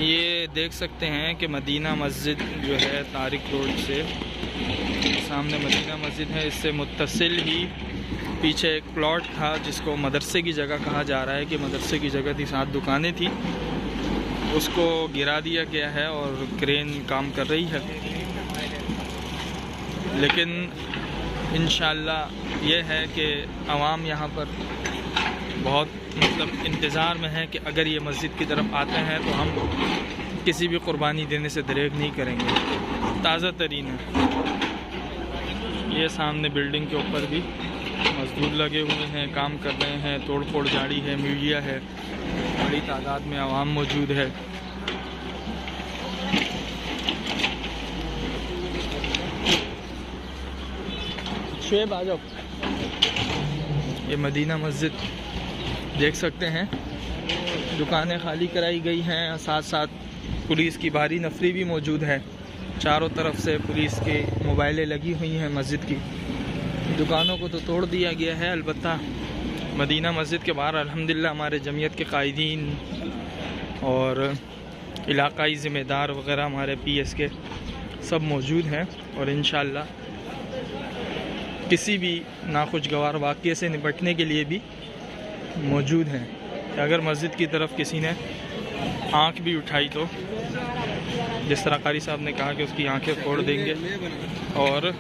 ये देख सकते हैं कि मदीना मस्जिद जो है तारिक रोड से सामने मदीना मस्जिद है, इससे मुत्तसिल ही पीछे एक प्लॉट था जिसको मदरसे की जगह कहा जा रहा है कि मदरसे की जगह थी, 7 दुकानें थी, उसको गिरा दिया गया है और क्रेन काम कर रही है। लेकिन इंशाअल्लाह ये है कि आवाम यहाँ पर बहुत मतलब इंतज़ार में है कि अगर ये मस्जिद की तरफ आते हैं तो हम किसी भी कुर्बानी देने से दरेग नहीं करेंगे, ताज़ा तरीन है। ये सामने बिल्डिंग के ऊपर भी मजदूर लगे हुए हैं, काम कर रहे हैं, तोड़ फोड़ जारी है, मीडिया है, बड़ी तादाद में आवाम मौजूद है। शुएब आ जाओ। ये मदीना मस्जिद देख सकते हैं, दुकानें खाली कराई गई हैं, साथ साथ पुलिस की भारी नफरी भी मौजूद है। चारों तरफ से पुलिस की मोबाइलें लगी हुई हैं। मस्जिद की दुकानों को तो तोड़ दिया गया है, अलबत्ता मदीना मस्जिद के बाहर अल्हम्दुलिल्लाह हमारे जमीयत के कायदीन और इलाकाई ज़िम्मेदार वगैरह हमारे PS के सब मौजूद हैं और इंशाअल्लाह किसी भी नाखुशगवार वाक़ये से निपटने के लिए भी मौजूद हैं। अगर मस्जिद की तरफ किसी ने आँख भी उठाई तो जिस तरह कारी साहब ने कहा कि उसकी आंखें फोड़ देंगे और